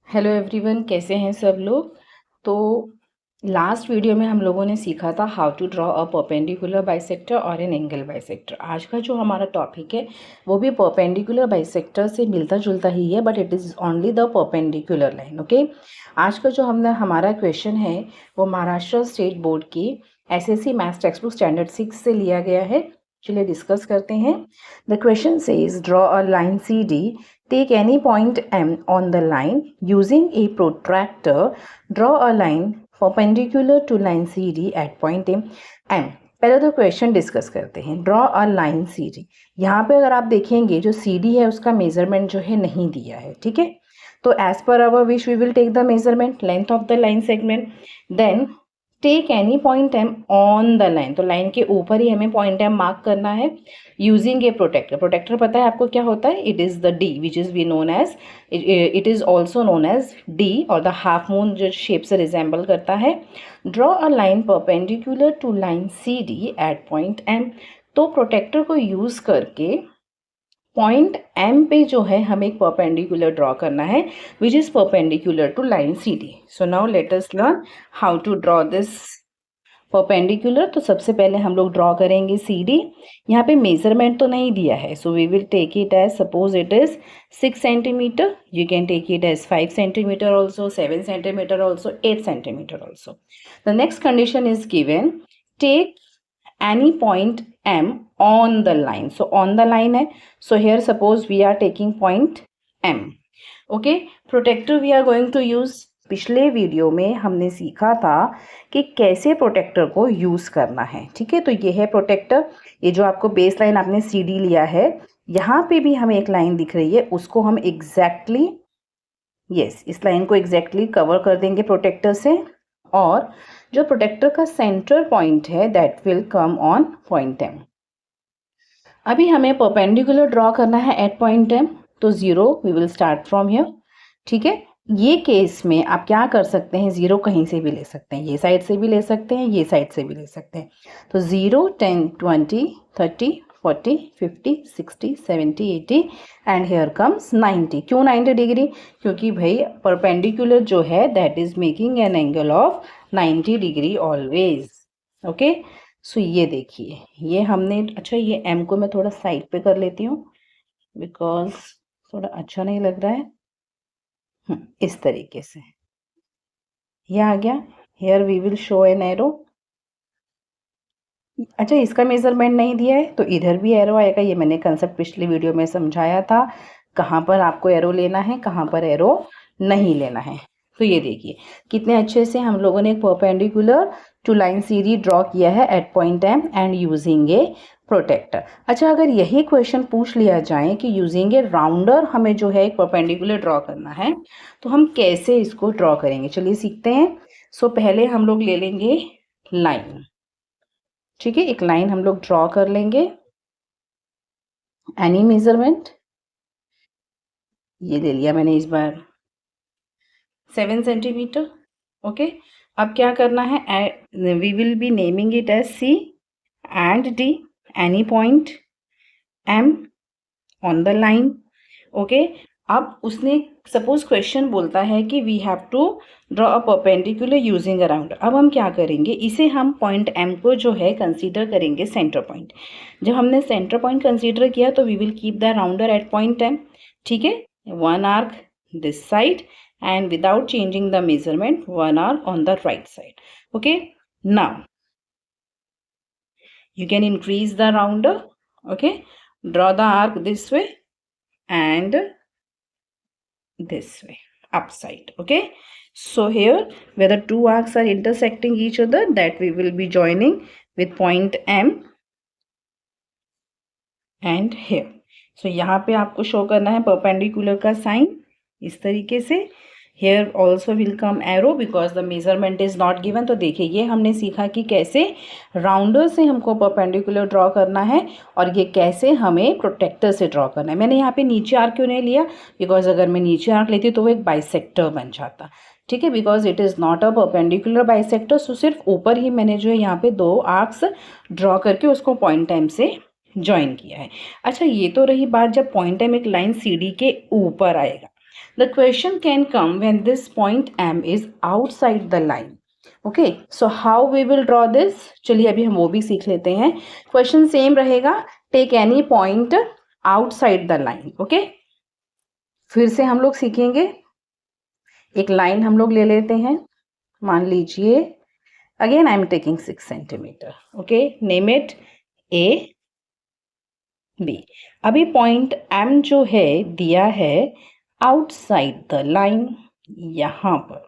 Hello everyone, कैसे हैं सब लोग। तो लास्ट वीडियो में हम लोगों ने सीखा था how to draw a perpendicular bisector और एन एंगल बाइसेक्टर। आज का जो हमारा टॉपिक है वो भी परपेंडिकुलर बाइसेक्टर से मिलता जुलता ही है, but it is only the perpendicular line. Okay, आज का जो हमारा क्वेश्चन है वो महाराष्ट्र स्टेट बोर्ड की SSC maths textbook standard 6 से लिया गया है। चलिए डिस्कस करते हैं। The question says draw a line C D. Take any point M on the line. Using a protractor, draw a line perpendicular to line CD at point M. पहले तो question discuss करते हैं। Draw a line C D, यहाँ पे अगर आप देखेंगे जो सी डी है उसका मेजरमेंट जो है नहीं दिया है, ठीक है। तो as per our wish we will take the measurement length of the line segment. Then take any point M on the line, तो लाइन के ऊपर ही हमें पॉइंट एम मार्क करना है यूजिंग ए प्रोटेक्टर। प्रोटेक्टर पता है आपको क्या होता है? It is the D which is we known as, it is also known as D, और द हाफ मून जो शेप से रिजेंबल करता है। Draw a line perpendicular to line C D at point M. तो protractor को use करके point M पे जो है हमें एक परपेंडिकुलर ड्रॉ करना है which is perpendicular to line C D. So now let us learn how to draw this perpendicular. तो सबसे पहले हम लोग ड्रॉ करेंगे सी डी। यहाँ पे मेजरमेंट तो नहीं दिया है, so we will take it as, suppose it is 6 centimetre, you can take it as 5 centimetre also, 7 centimetre also, 8 centimetre also. The next condition is given, take any point M on the line. So on the line है, so here suppose we are taking point M. Okay, protector we are going to use. पिछले video में हमने सीखा था कि कैसे protector को use करना है, ठीक है। तो ये है प्रोटेक्टर, ये जो आपको बेस लाइन आपने सी डी लिया है, यहाँ पे भी हमें एक लाइन दिख रही है, उसको हम एग्जैक्टली इस लाइन को एग्जैक्टली कवर कर देंगे प्रोटेक्टर से, और जो प्रोटेक्टर का सेंटर पॉइंट है that will come on point M. अभी हमें परपेंडिकुलर ड्रॉ करना है एट पॉइंट एम, तो 0 we will start from here, ठीक है। ये केस में आप क्या कर सकते हैं, 0 कहीं से भी ले सकते हैं, ये साइड से भी ले सकते हैं, ये साइड से भी ले सकते हैं। तो 0, 10, 20, 30, 40, 50, 60, 70, 80 एंड हेयर कम्स 90। क्यों 90 डिग्री? क्योंकि भाई परपेंडिकुलर जो है that is making an angle of 90 degree always. Okay, so ये देखिए, ये हमने, अच्छा ये एम को मैं थोड़ा साइड पे कर लेती हूँ बिकॉज थोड़ा अच्छा नहीं लग रहा है। इस तरीके से ये आ गया। Here we will show an arrow. अच्छा, इसका मेजरमेंट नहीं दिया है तो इधर भी एरो आएगा। ये मैंने कंसेप्ट पिछली वीडियो में समझाया था, कहाँ पर आपको एरो लेना है, कहाँ पर एरो नहीं लेना है। तो ये देखिए कितने अच्छे से हम लोगों ने एक perpendicular to line C D draw किया है at point M and using a protractor. अच्छा, अगर यही क्वेश्चन पूछ लिया जाए कि यूजिंग ए राउंडर हमें जो है एक परपेंडिकुलर ड्रॉ करना है, तो हम कैसे इसको ड्रॉ करेंगे, चलिए सीखते हैं। सो पहले हम लोग ले लेंगे लाइन, ठीक है। एक लाइन हम लोग ड्रॉ कर लेंगे, एनी मेजरमेंट, ये ले लिया मैंने इस बार 7 सेंटीमीटर। ओके, अब क्या करना है, we will be naming it as C and D, any point M on the line. Okay, अब उसने सपोज क्वेश्चन बोलता है कि we have to draw a perpendicular using a rounder. अब हम क्या करेंगे, इसे हम पॉइंट एम को जो है कंसीडर करेंगे सेंटर पॉइंट। जब हमने सेंटर पॉइंट कंसीडर किया तो we will keep the rounder at point M, ठीक है। 1 arc this side and without changing the measurement 1 arc on the right side. Okay, now you can increase the rounder. Okay, draw the arc this way and this way upside. Okay, so here where the two arcs are intersecting each other, that we will be joining with point M and here. So यहाँ पे आपको show करना है perpendicular का sign इस तरीके से। Here also will come arrow because the measurement is not given. तो देखिए ये हमने सीखा कि कैसे राउंडर से हमको परपेंडिकुलर ड्रॉ करना है और ये कैसे हमें प्रोटेक्टर से ड्रॉ करना है। मैंने यहाँ पे नीचे आर्क क्यों नहीं लिया, बिकॉज अगर मैं नीचे आर्क लेती तो वो एक बाइसेक्टर बन जाता, ठीक है, because it is not a perpendicular bisector. So सिर्फ ऊपर ही मैंने जो है यहाँ पे 2 आर्क्स ड्रॉ करके उसको पॉइंट एम से ज्वाइन किया है। अच्छा, ये तो रही बात जब पॉइंट एम एक लाइन सी डी के ऊपर आएगा। The question can come when this point M is outside the line. Okay, so how we will draw this, चलिए अभी हम वो भी सीख लेते हैं. क्वेश्चन सेम रहेगा, take any point outside the line. Okay, फिर से हम लोग सीखेंगे. एक लाइन हम लोग ले लेते हैं, मान लीजिए again I am taking 6 centimetre. Okay, name it A B. अभी पॉइंट M जो है दिया है आउटसाइड द लाइन, यहाँ पर.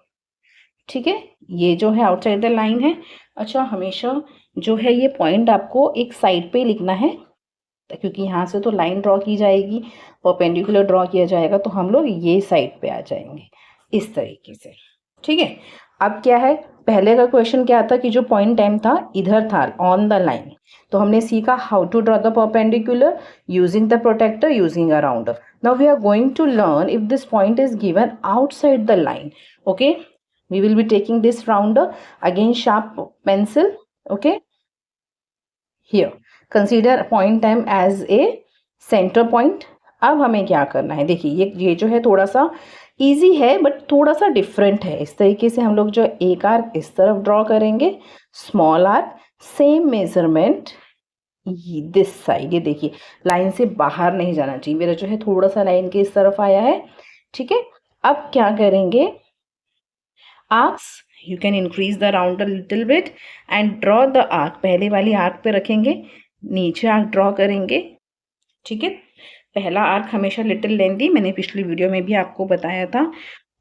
ठीक है, ये जो है आउटसाइड द लाइन है. अच्छा, हमेशा जो है ये पॉइंट आपको एक साइड पे लिखना है, क्योंकि यहाँ से तो लाइन ड्रॉ की जाएगी, परपेंडिकुलर ड्रॉ किया जाएगा, तो हम लोग ये साइड पे आ जाएंगे इस तरीके से. ठीक है, अब क्या है, पहले का क्वेश्चन क्या था कि जो पॉइंट M था इधर था ऑन द लाइन, तो हमने सीखा how to draw the perpendicular using the protractor, using a rounder. Now we are going to learn if this point is given outside the line. Okay, we will be taking this rounder, again sharp pencil. Okay, here consider point M as a center point. अब हमें क्या करना है, देखिए ये जो है थोड़ा सा इजी है बट थोड़ा सा डिफरेंट है. इस तरीके से हम लोग जो एक आर्क इस तरफ ड्रॉ करेंगे, small arc, same measurement this side. ये देखिए लाइन से बाहर नहीं जाना चाहिए, मेरा जो है थोड़ा सा लाइन के इस तरफ आया है. ठीक है, अब क्या करेंगे, arcs you can increase the rounder little bit and draw the arc. पहले वाली आर्क पे रखेंगे, नीचे आर्क ड्रॉ करेंगे. ठीक है, पहला आर्क हमेशा लिटिल लेंथी, मैंने पिछली वीडियो में भी आपको बताया था.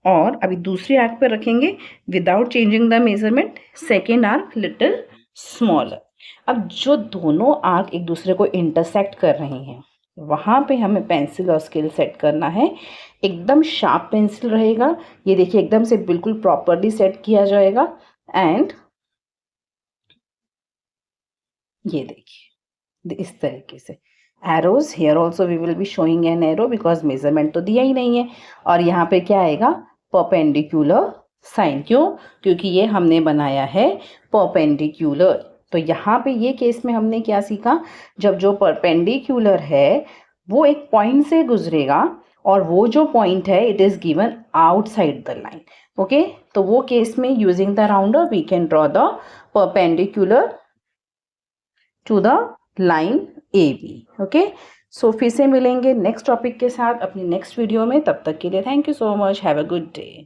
और अभी दूसरी आर्क पे रखेंगे without changing the measurement, second arc little smaller. अब जो दोनों आर्क एक दूसरे को इंटरसेक्ट कर रहे हैं, वहाँ पे हमें पेंसिल और स्केल सेट करना है. एकदम शार्प पेंसिल रहेगा, ये देखिए एकदम से बिल्कुल प्रॉपरली सेट किया जाएगा. एंड ये देखिए इस तरीके से arrows, here also we will be showing an arrow because measurement तो दिया ही नहीं है. और यहाँ पे क्या आएगा, परपेंडिकुलर साइन. क्यों, क्योंकि ये हमने बनाया है परपेंडिकुलर. तो यहाँ पे ये केस में हमने क्या सीखा, जब जो परपेंडिकुलर है वो एक पॉइंट से गुजरेगा और वो जो पॉइंट है it is given outside the line. Okay, तो वो केस में using the rounder we can draw the perpendicular to the line AB. Okay, so फिर से मिलेंगे नेक्स्ट टॉपिक के साथ अपनी नेक्स्ट वीडियो में. तब तक के लिए thank you so much, have a good day.